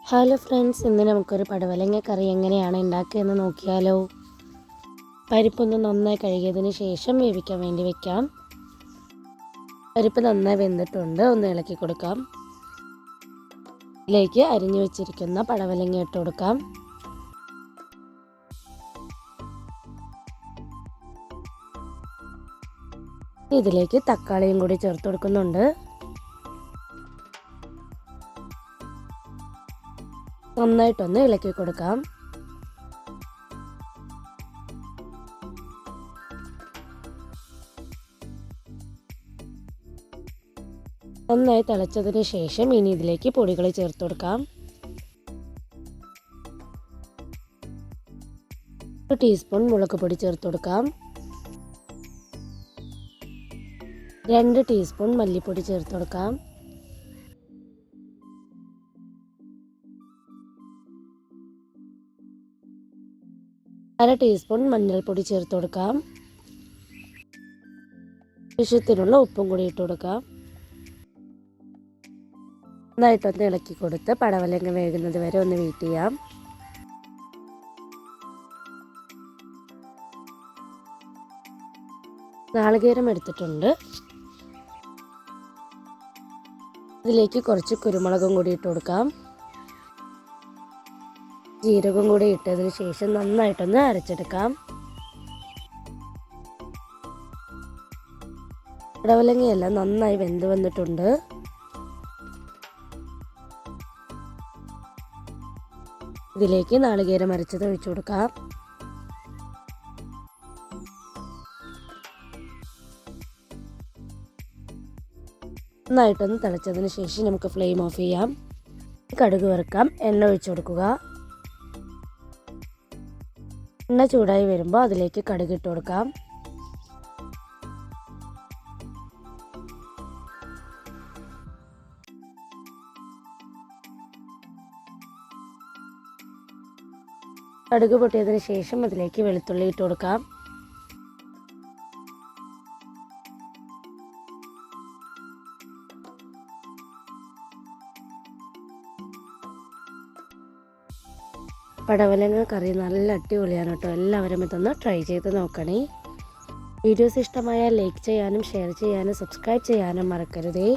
Hello friends, ഇന്ന് നമുക്കൊരു പടവലങ്ങ കറി എങ്ങനെയാണ് ഉണ്ടാക്കുകയെന്ന് നോക്കിയാലോ. പരിപ്പൊന്ന് നന്നായി കഴുകിയതിന് ശേഷം വേവിക്കാൻ വേണ്ടി വെക്കാം. പരിപ്പ് നന്നായി വെന്തിട്ടുണ്ട്, ഒന്ന് ഇളക്കി കൊടുക്കാം. ഇതിലേക്ക് അരിഞ്ഞു വെച്ചിരിക്കുന്ന പടവലങ്ങ ഇട്ട് കൊടുക്കാം. ഇതിലേക്ക് തക്കാളിയും കൂടി ചേർത്ത് കൊടുക്കുന്നുണ്ട്. നന്നായിട്ടൊന്ന് ഇളക്കി കൊടുക്കാം. നന്നായി തിളച്ചതിന് ശേഷം ഇനി ഇതിലേക്ക് പൊടികൾ ചേർത്ത് കൊടുക്കാം. 1 ടീസ്പൂൺ മുളക് പൊടി ചേർത്ത് കൊടുക്കാം. 2 ടീസ്പൂൺ മല്ലിപ്പൊടി ചേർത്ത് കൊടുക്കാം. 1/2 ടീസ്പൂൺ മഞ്ഞൾപ്പൊടി ചേർത്ത് കൊടുക്കാം. ആവശ്യത്തിനുള്ള ഉപ്പും കൂടി ഇട്ട് കൊടുക്കാം. നന്നായിട്ടൊന്ന് ഇളക്കി കൊടുത്ത് പടവലങ്ങ വേകുന്നത് വരെ ഒന്ന് വെയിറ്റ് ചെയ്യാം. നാളികേരം എടുത്തിട്ടുണ്ട്. ഇതിലേക്ക് കുറച്ച് കുരുമുളകും കൂടി ഇട്ട് കൊടുക്കാം. ജീരകം കൂടി ഇട്ടതിന് ശേഷം നന്നായിട്ടൊന്ന് അരച്ചെടുക്കാം. പടവലങ്ങയെല്ലാം നന്നായി വെന്ത് വന്നിട്ടുണ്ട്. ഇതിലേക്ക് നാളികേരം അരച്ചത് ഒഴിച്ചു കൊടുക്കാം. നന്നായിട്ടൊന്ന് തിളച്ചതിന് ശേഷം നമുക്ക് ഫ്ലെയിം ഓഫ് ചെയ്യാം. കടുക് വറുക്കാം. എണ്ണ ഒഴിച്ചു കൊടുക്കുക. എണ്ണ ചൂടായി വരുമ്പോൾ അതിലേക്ക് കടുക് ഇട്ട് കൊടുക്കാം. കടുക് പൊട്ടിയതിന് ശേഷം അതിലേക്ക് വെളുത്തുള്ളി ഇട്ട് കൊടുക്കാം. പടവലങ്ങ കറി നല്ല അടിപൊളിയാണ് കേട്ടോ. എല്ലാവരും ഇതൊന്ന് ട്രൈ ചെയ്ത് നോക്കണേ. വീഡിയോസ് ഇഷ്ടമായാൽ ലൈക്ക് ചെയ്യാനും ഷെയർ ചെയ്യാനും സബ്സ്ക്രൈബ് ചെയ്യാനും മറക്കരുതേ.